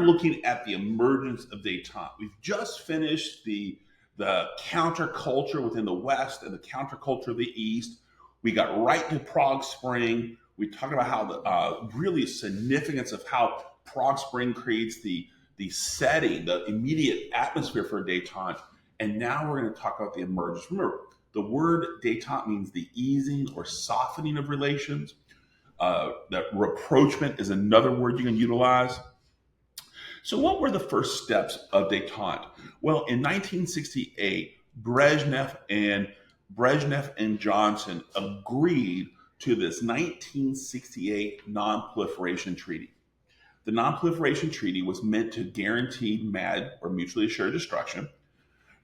looking at the emergence of detente. We've just finished the counterculture within the West and the counterculture of the East. We got right to Prague Spring. We talked about how the really significance of how Prague Spring creates the setting, the immediate atmosphere for detente. And now we're going to talk about the emergence. Remember, the word detente means the easing or softening of relations. That rapprochement is another word you can utilize. So, what were the first steps of detente? Well, in 1968, Brezhnev and Johnson agreed to this 1968 Non-Proliferation Treaty. The Non-Proliferation Treaty was meant to guarantee mad or mutually assured destruction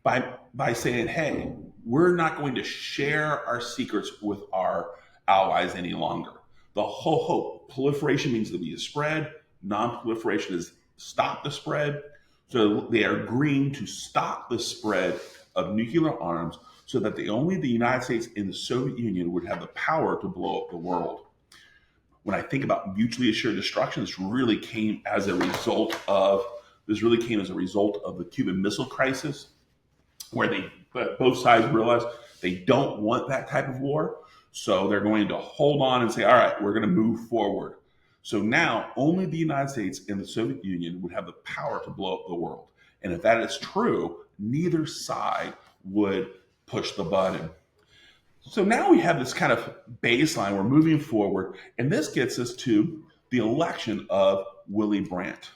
by saying, hey, we're not going to share our secrets with our allies any longer. The whole hope, proliferation means there'll be a spread, non-proliferation is stop the spread. So they are agreeing to stop the spread of nuclear arms so that only the United States and the Soviet Union would have the power to blow up the world. When I think about mutually assured destruction, this really came as a result of the Cuban Missile Crisis, where both sides realized they don't want that type of war. So they're going to hold on and say, all right, we're going to move forward. So now only the United States and the Soviet Union would have the power to blow up the world. And if that is true, neither side would push the button. So now we have this kind of baseline. We're moving forward. And this gets us to the election of Willy Brandt.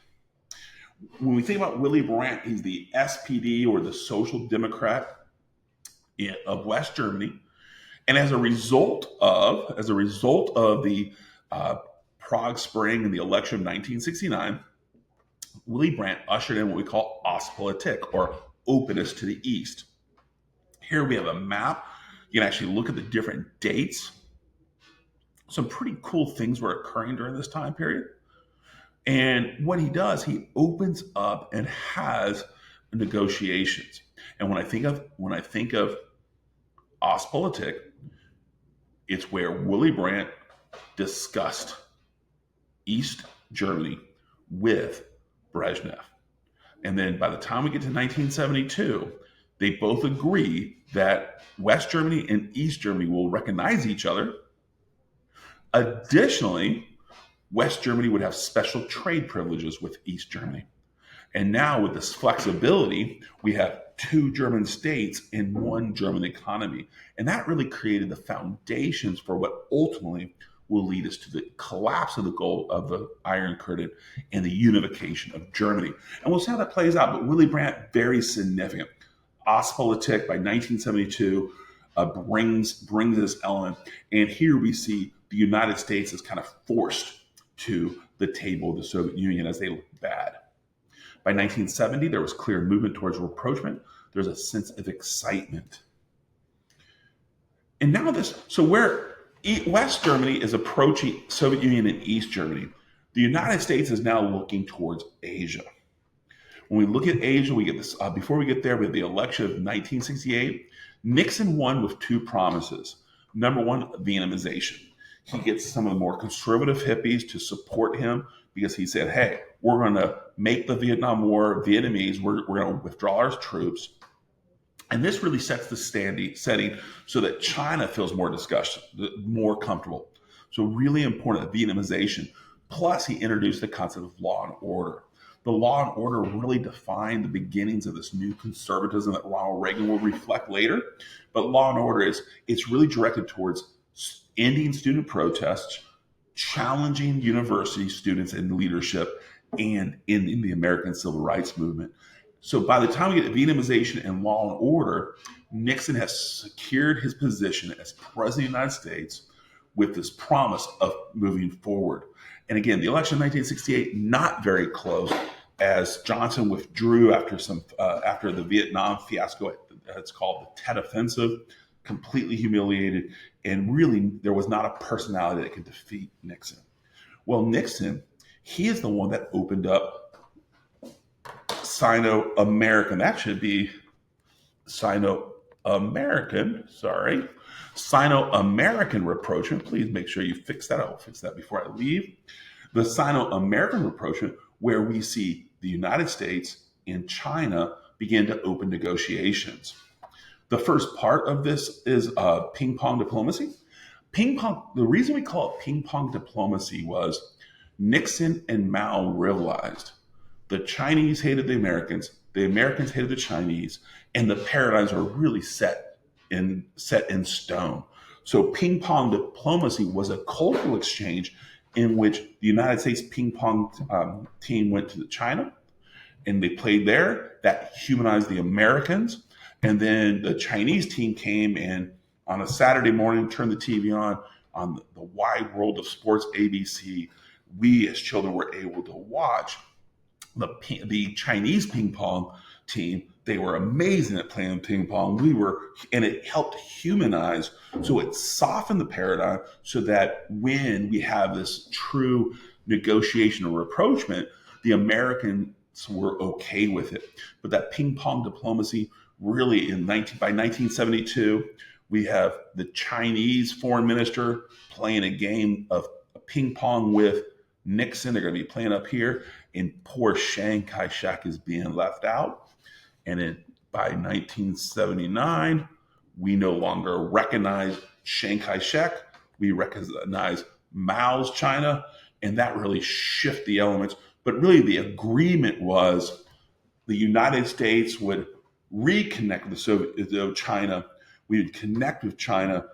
When we think about Willy Brandt, he's the SPD or the Social Democrat of West Germany. And as a result of the Prague Spring and the election of 1969, Willy Brandt ushered in what we call Ostpolitik, or openness to the East. Here we have a map. You can actually look at the different dates. Some pretty cool things were occurring during this time period. And what he does, he opens up and has negotiations. And when I think of Ostpolitik, it's where Willy Brandt discussed East Germany with Brezhnev. And then by the time we get to 1972, they both agree that West Germany and East Germany will recognize each other. Additionally, West Germany would have special trade privileges with East Germany. And now with this flexibility, we have two German states and one German economy. And that really created the foundations for what ultimately will lead us to the collapse of the Iron Curtain and the unification of Germany. And we'll see how that plays out. But Willy Brandt, very significant. Ostpolitik by 1972 brings this element. And here we see the United States is kind of forced to the table of the Soviet Union as they look bad. By 1970, there was clear movement towards rapprochement. There's a sense of excitement. And now where West Germany is approaching Soviet Union and East Germany, the United States is now looking towards Asia. When we look at Asia, we get this. Before we get there, we have the election of 1968. Nixon won with two promises. Number one, Vietnamization. He gets some of the more conservative hippies to support him because he said, hey, we're going to make the Vietnam War Vietnamese. We're going to withdraw our troops. And this really sets the setting so that China feels more comfortable. So really important, Vietnamization. Plus, he introduced the concept of law and order. The law and order really defined the beginnings of this new conservatism that Ronald Reagan will reflect later. But law and order it's really directed towards ending student protests, challenging university students and leadership, and in the American Civil Rights Movement. So by the time we get to Vietnamization and law and order, Nixon has secured his position as president of the United States with this promise of moving forward. And again, the election of 1968, not very close, as Johnson withdrew after the Vietnam fiasco. It's called the Tet Offensive, completely humiliated, and really there was not a personality that could defeat Nixon. Well, Nixon, he is the one that opened up Sino-American. That should be Sino-American rapprochement. Please make sure you fix that. I will fix that before I leave. The Sino-American rapprochement, where we see the United States and China begin to open negotiations. The first part of this is ping pong diplomacy. Ping pong, the reason we call it ping pong diplomacy was Nixon and Mao realized the Chinese hated the Americans hated the Chinese, and the paradigms were really set in stone. So ping pong diplomacy was a cultural exchange in which the United States ping pong team went to China and they played there. That humanized the Americans. And then the Chinese team came and on a Saturday morning, turned the TV on the wide world of sports ABC. We as children were able to watch the Chinese ping pong team. They were amazing at playing ping pong. And it helped humanize. So it softened the paradigm so that when we have this true negotiation or rapprochement, the Americans were okay with it. But that ping pong diplomacy really by 1972, we have the Chinese foreign minister playing a game of ping pong with Nixon. They're going to be playing up here, and poor Chiang Kai-shek is being left out. And by 1979, we no longer recognize Chiang Kai-shek. We recognize Mao's China, and that really shifted the elements. But really, the agreement was the United States would reconnect with China. We would connect with China,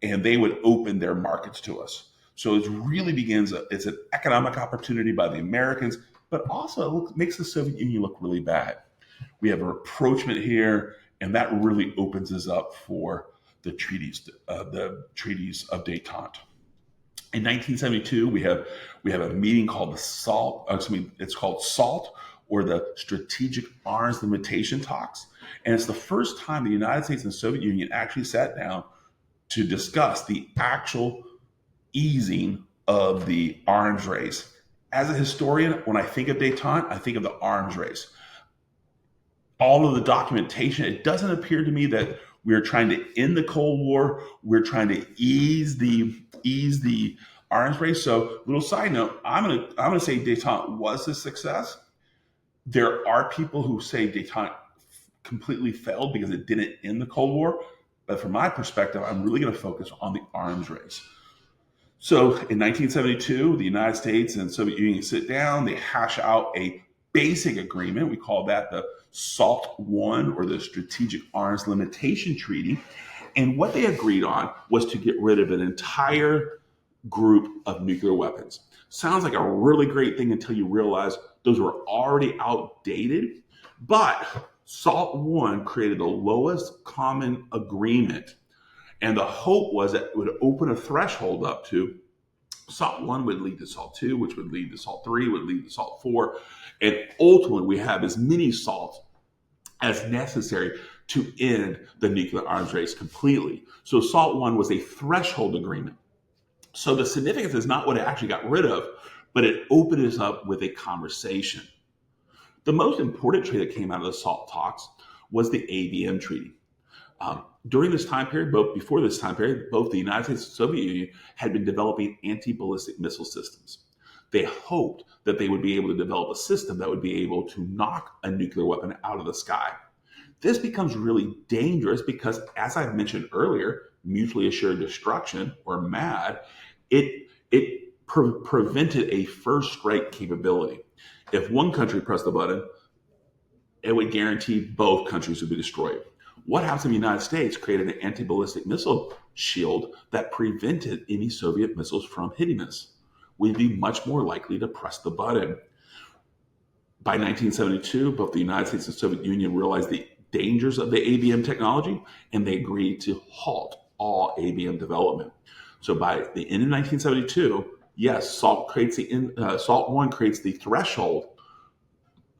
and they would open their markets to us. So it really it's an economic opportunity by the Americans, but also it makes the Soviet Union look really bad. We have a rapprochement here, and that really opens us up for the treaties of Detente. In 1972, we have a meeting called it's called SALT, or the Strategic Arms Limitation Talks, and it's the first time the United States and the Soviet Union actually sat down to discuss the actual easing of the arms race. As a historian, when I think of Detente, I think of the arms race. All of the documentation, it doesn't appear to me that we're trying to end the Cold War. We're trying to ease the arms race. So, little side note, I'm gonna say Detente was a success. There are people who say Detente completely failed because it didn't end the Cold War. But from my perspective, I'm really going to focus on the arms race. So in 1972, the United States and Soviet Union sit down. They hash out a basic agreement. We call that the SALT I, or the Strategic Arms Limitation Treaty. And what they agreed on was to get rid of an entire group of nuclear weapons. Sounds like a really great thing until you realize those were already outdated. But SALT I created the lowest common agreement. And the hope was that it would open a threshold up to SALT I would lead to SALT II, which would lead to SALT III, would lead to SALT IV. And ultimately, we have as many SALTs as necessary to end the nuclear arms race completely. So SALT I was a threshold agreement. So the significance is not what it actually got rid of, but it opened us up with a conversation. The most important treaty that came out of the SALT talks was the ABM treaty. During this time period, before this time period, both the United States and the Soviet Union had been developing anti-ballistic missile systems. They hoped that they would be able to develop a system that would be able to knock a nuclear weapon out of the sky. This becomes really dangerous because, as I mentioned earlier, mutually assured destruction, or MAD, it prevented a first strike capability. If one country pressed the button, it would guarantee both countries would be destroyed. What happens in the United States created an anti-ballistic missile shield that prevented any Soviet missiles from hitting us. We'd be much more likely to press the button. By 1972, both the United States and the Soviet Union realized the dangers of the ABM technology, and they agreed to halt all ABM development. So by the end of 1972, yes, SALT I creates the threshold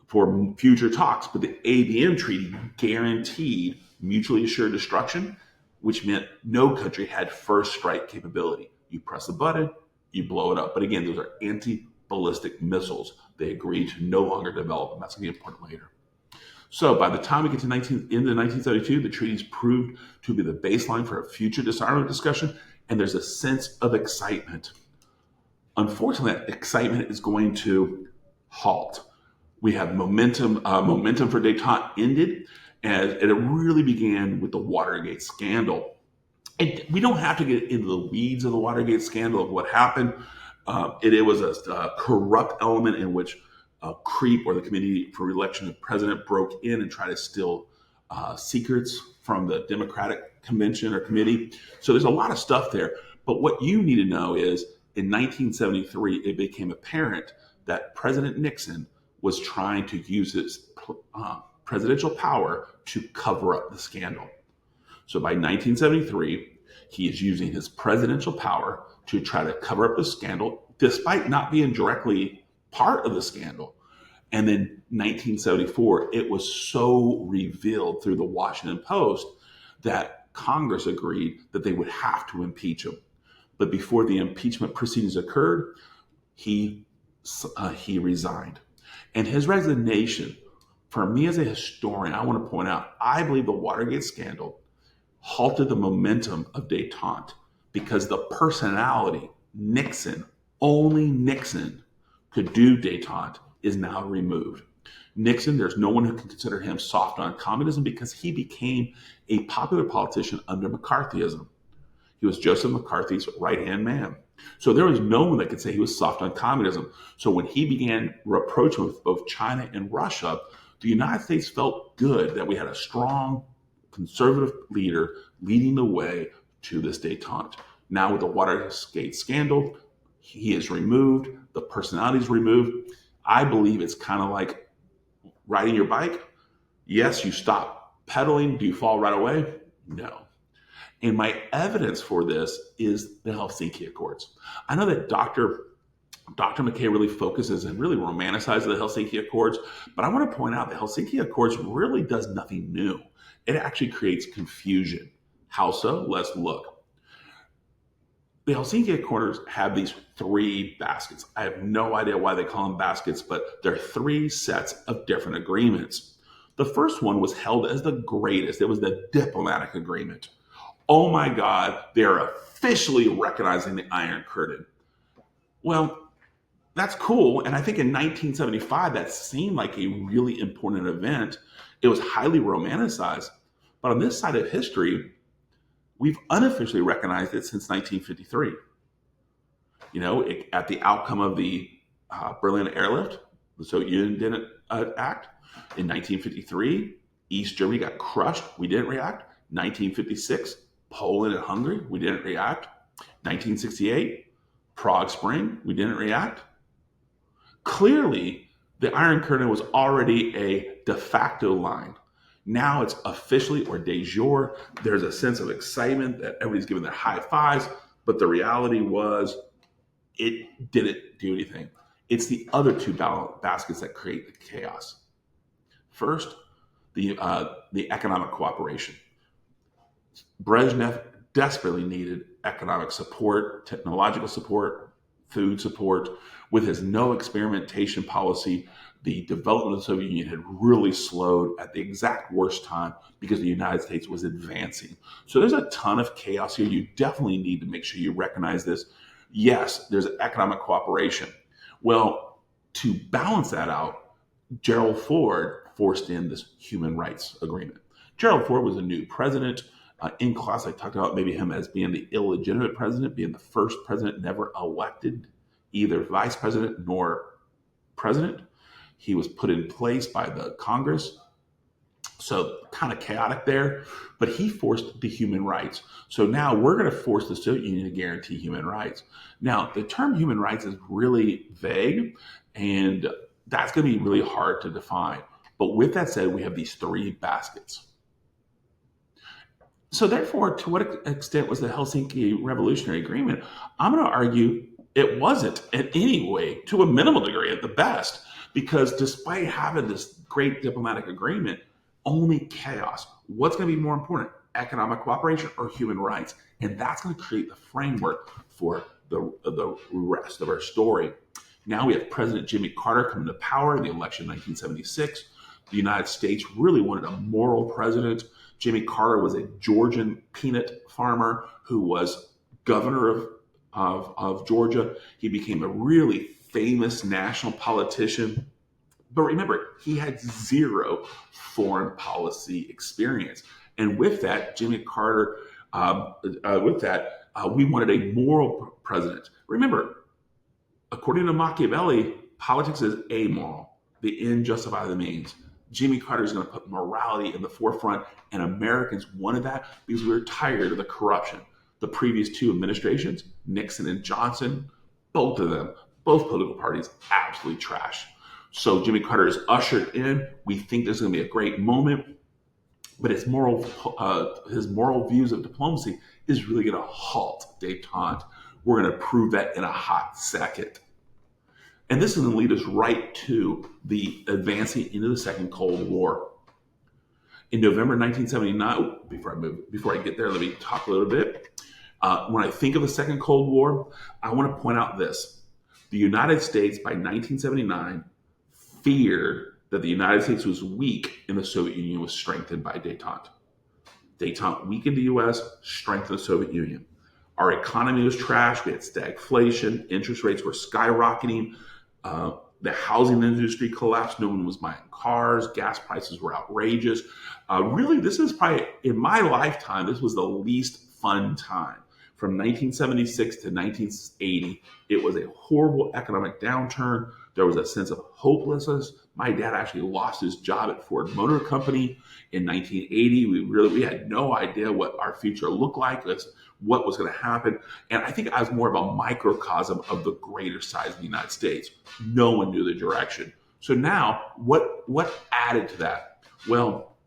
for future talks, but the ABM treaty guaranteed mutually assured destruction, which meant no country had first strike capability. You press the button, you blow it up. But again, those are anti-ballistic missiles. They agreed to no longer develop them. That's going to be important later. So by the time we get to into 1972, the treaties proved to be the baseline for a future disarmament discussion, and there's a sense of excitement. Unfortunately, that excitement is going to halt. We have momentum. Momentum for detente ended, and it really began with the Watergate scandal. And we don't have to get into the weeds of the Watergate scandal of what happened. It was a corrupt element in which CREEP, or the Committee for Election of President, broke in and tried to steal secrets from the Democratic convention or committee. So there's a lot of stuff there. But what you need to know is in 1973, it became apparent that President Nixon was trying to use his presidential power to cover up the scandal. So by 1973, he is using his presidential power to try to cover up the scandal, despite not being directly part of the scandal. And then 1974, it was so revealed through the Washington Post that Congress agreed that they would have to impeach him. But before the impeachment proceedings occurred, he resigned. And his resignation, for me as a historian, I want to point out, I believe the Watergate scandal halted the momentum of detente because the personality, Nixon, only Nixon could do detente, is now removed. Nixon, there's no one who can consider him soft on communism because he became a popular politician under McCarthyism. He was Joseph McCarthy's right-hand man. So there was no one that could say he was soft on communism. So when he began rapprochement with both China and Russia, the United States felt good that we had a strong conservative leader leading the way to this detente. Now with the Watergate scandal, he is removed, the personality is removed. I believe it's kind of like riding your bike. Yes, you stop pedaling. Do you fall right away? No. And my evidence for this is the Helsinki Accords. I know that Dr. McKay really focuses and really romanticizes the Helsinki Accords, but I want to point out the Helsinki Accords really does nothing new. It actually creates confusion. How so? Let's look. The Helsinki Accords have these three baskets. I have no idea why they call them baskets, but they're three sets of different agreements. The first one was held as the greatest. It was the diplomatic agreement. Oh my God, they're officially recognizing the Iron Curtain. Well, that's cool. And I think in 1975, that seemed like a really important event. It was highly romanticized. But on this side of history, we've unofficially recognized it since 1953. At the outcome of the Berlin airlift, the Soviet Union didn't act. In 1953, East Germany got crushed. We didn't react. 1956, Poland and Hungary, we didn't react. 1968, Prague Spring, we didn't react. Clearly, the Iron Curtain was already a de facto line. Now it's officially or de jure. There's a sense of excitement that everybody's giving their high fives, but the reality was it didn't do anything. It's the other two baskets that create the chaos. First, the economic cooperation. Brezhnev desperately needed economic support, technological support, food support. With his no experimentation policy, the development of the Soviet Union had really slowed at the exact worst time because the United States was advancing. So there's a ton of chaos here. You definitely need to make sure you recognize this. Yes, there's economic cooperation. Well, to balance that out, Gerald Ford forced in this human rights agreement. Gerald Ford was a new president. In class, I talked about maybe him as being the illegitimate president, being the first president never elected, either vice president nor president. He was put in place by the Congress. So kind of chaotic there, but he forced the human rights. So now we're going to force the Soviet Union to guarantee human rights. Now, the term human rights is really vague, and that's going to be really hard to define. But with that said, we have these three baskets. So therefore, to what extent was the Helsinki Revolutionary Agreement? I'm going to argue it wasn't in any way, to a minimal degree at the best, because despite having this great diplomatic agreement, only chaos. What's going to be more important, economic cooperation or human rights? And that's going to create the framework for the rest of our story. Now we have President Jimmy Carter coming to power in the election in 1976. The United States really wanted a moral president. Jimmy Carter was a Georgian peanut farmer who was governor of Georgia. He became a really famous national politician. But remember, he had zero foreign policy experience. And with that, Jimmy Carter, we wanted a moral president. Remember, according to Machiavelli, politics is amoral. The end justifies the means. Jimmy Carter is going to put morality in the forefront, and Americans wanted that because we were tired of the corruption. The previous two administrations, Nixon and Johnson, both of them, both political parties, absolutely trash. So Jimmy Carter is ushered in. We think there's going to be a great moment, but his moral views of diplomacy is really going to halt detente. We're going to prove that in a hot second. And this is going to lead us right to the advancing into the Second Cold War. In November 1979, before I get there, let me talk a little bit. When I think of the Second Cold War, I want to point out this. The United States, by 1979, feared that the United States was weak and the Soviet Union was strengthened by detente. Detente weakened the U.S., strengthened the Soviet Union. Our economy was trash. We had stagflation. Interest rates were skyrocketing. The housing industry collapsed. No one was buying cars. Gas prices were outrageous. Really, this is probably, in my lifetime, this was the least fun time. From 1976 to 1980, it was a horrible economic downturn. There was a sense of hopelessness. My dad actually lost his job at Ford Motor Company in 1980. We had no idea what our future looked like, what was going to happen. And I think I was more of a microcosm of the greater size of the United States. No one knew the direction. So now, what added to that? Well,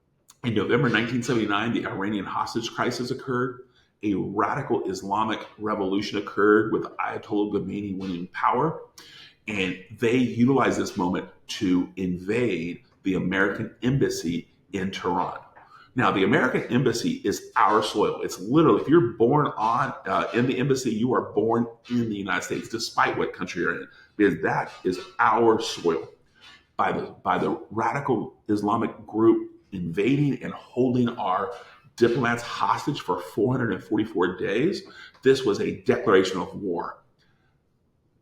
in November 1979, the Iranian hostage crisis occurred. A radical Islamic revolution occurred with Ayatollah Khomeini winning power. And they utilized this moment to invade the American embassy in Tehran. Now, the American embassy is our soil. It's literally, if you're born in the embassy, you are born in the United States, despite what country you're in, because that is our soil. By the radical Islamic group invading and holding our diplomats hostage for 444 days, this was a declaration of war.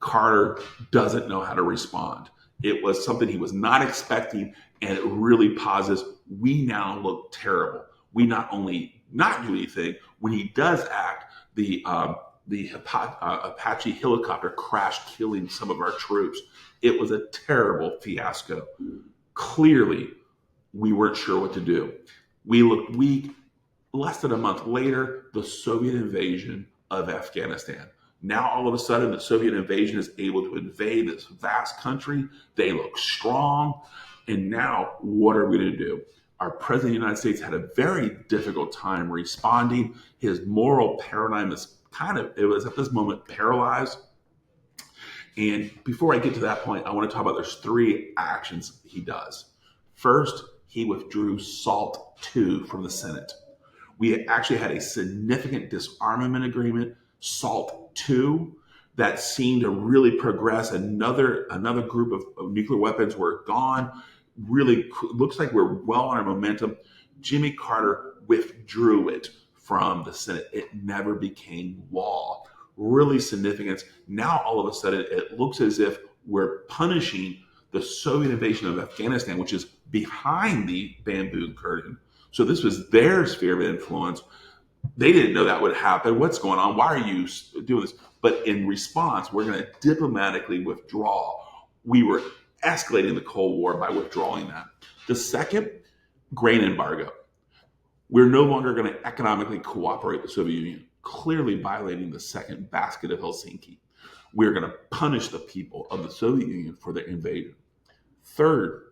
Carter doesn't know how to respond. It was something he was not expecting, and it really pauses. We now look terrible. We not only not do anything, when he does act, the Apache helicopter crashed, killing some of our troops. It was a terrible fiasco. Clearly, we weren't sure what to do. We looked weak. Less than a month later, the Soviet invasion of Afghanistan. Now, all of a sudden, the Soviet invasion is able to invade this vast country. They look strong. And now, what are we going to do? Our president of the United States had a very difficult time responding. His moral paradigm is it was at this moment paralyzed. And before I get to that point, I want to talk about there's three actions he does. First, he withdrew SALT II from the Senate. We actually had a significant disarmament agreement, SALT II, that seemed to really progress. Another group of nuclear weapons were gone. Really looks like we're well on our momentum. Jimmy Carter withdrew it from the Senate. It never became law. Really significant. Now, all of a sudden, it looks as if we're punishing the Soviet invasion of Afghanistan, which is behind the bamboo curtain. So this was their sphere of influence. They didn't know that would happen. What's going on? Why are you doing this? But in response, we're going to diplomatically withdraw. We were escalating the Cold War by withdrawing that. The second, grain embargo. We're no longer going to economically cooperate with the Soviet Union, clearly violating the second basket of Helsinki. We're going to punish the people of the Soviet Union for their invasion. Third,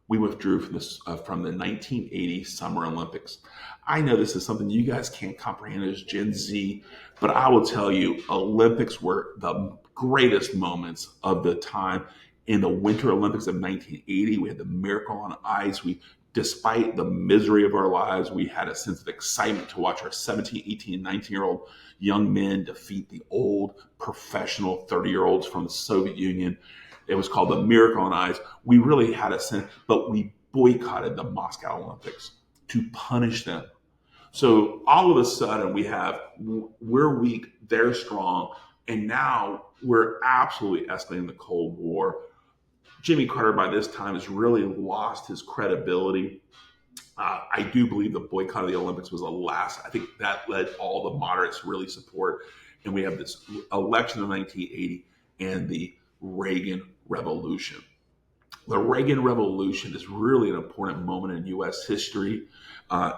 we withdrew from the 1980 Summer Olympics. I know this is something you guys can't comprehend as Gen Z, but I will tell you, Olympics were the greatest moments of the time. In the Winter Olympics of 1980, we had the Miracle on Ice. Despite the misery of our lives, we had a sense of excitement to watch our 17, 18, and 19-year-old young men defeat the old professional 30-year-olds from the Soviet Union. It was called the Miracle on Ice. We really had a sense, but we boycotted the Moscow Olympics to punish them. So all of a sudden we're weak, they're strong. And now we're absolutely escalating the Cold War. Jimmy Carter, by this time, has really lost his credibility. I do believe the boycott of the Olympics was the last. I think that led all the moderates really support. And we have this election in 1980 and the Reagan Revolution. The Reagan Revolution is really an important moment in U.S. history.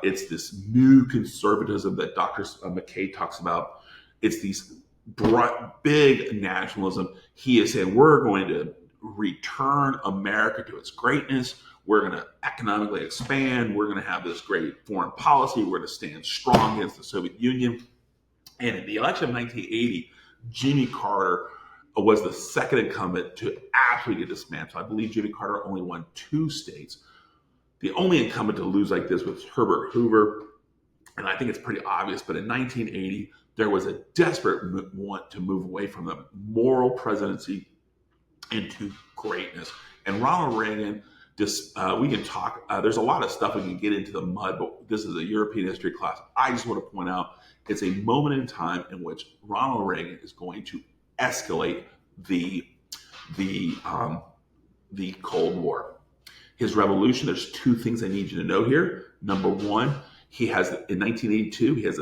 It's this new conservatism that Dr. McKay talks about. It's these big nationalism. He is saying we're going to return America to its greatness. We're going to economically expand. We're going to have this great foreign policy. We're going to stand strong against the Soviet Union. And in the election of 1980, Jimmy Carter was the second incumbent to actually get dismantled. I believe Jimmy Carter only won 2 states. The only incumbent to lose like this was Herbert Hoover. And I think it's pretty obvious. But in 1980, there was a desperate want to move away from the moral presidency into greatness. And Ronald Reagan, we can talk, there's a lot of stuff we can get into the mud, but this is a European history class. I just want to point out it's a moment in time in which Ronald Reagan is going to escalate the Cold War. His revolution, there's 2 things I need you to know here. Number one, he has, in 1982, he has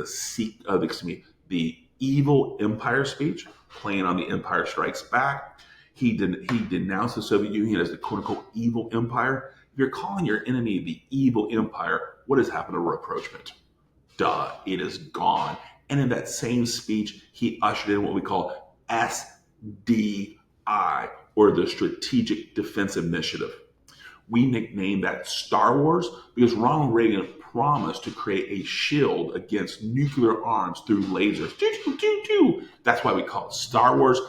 the Evil Empire speech, playing on the Empire Strikes Back. He denounced the Soviet Union as the quote-unquote evil empire. If you're calling your enemy the evil empire, what has happened to rapprochement? Duh, it is gone. And in that same speech, he ushered in what we call SDI, or the Strategic Defense Initiative. We nicknamed that Star Wars because Ronald Reagan promised to create a shield against nuclear arms through lasers. That's why we call it Star Wars.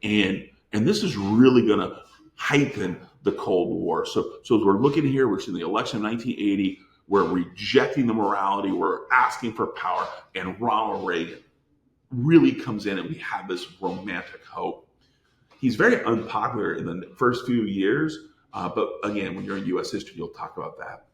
And this is really going to heighten the Cold War. So as we're looking here, we're seeing the election of 1980. We're rejecting the morality. We're asking for power. And Ronald Reagan really comes in and we have this romantic hope. He's very unpopular in the first few years. But again, when you're in U.S. history, you'll talk about that.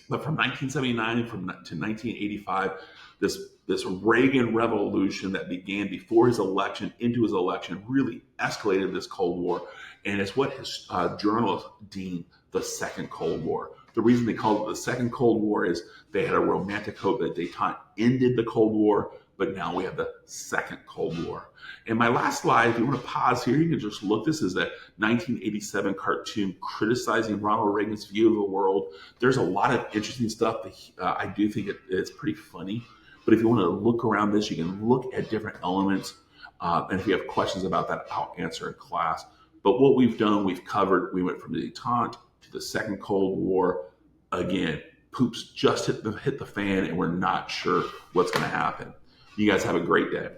But from 1979 to 1985, this Reagan revolution that began before his election into his election really escalated this Cold War. And it's what his journalists deemed the Second Cold War. The reason they called it the Second Cold War is they had a romantic hope that Detente ended the Cold War, but now we have the Second Cold War. And my last slide, if you want to pause here, you can just look. This is a 1987 cartoon criticizing Ronald Reagan's view of the world. There's a lot of interesting stuff. I do think it's pretty funny. But if you want to look around this, you can look at different elements. And if you have questions about that, I'll answer in class. But what we've done, we've covered, we went from the Detente to the Second Cold War. Again, poops just hit the fan, and we're not sure what's going to happen. You guys have a great day.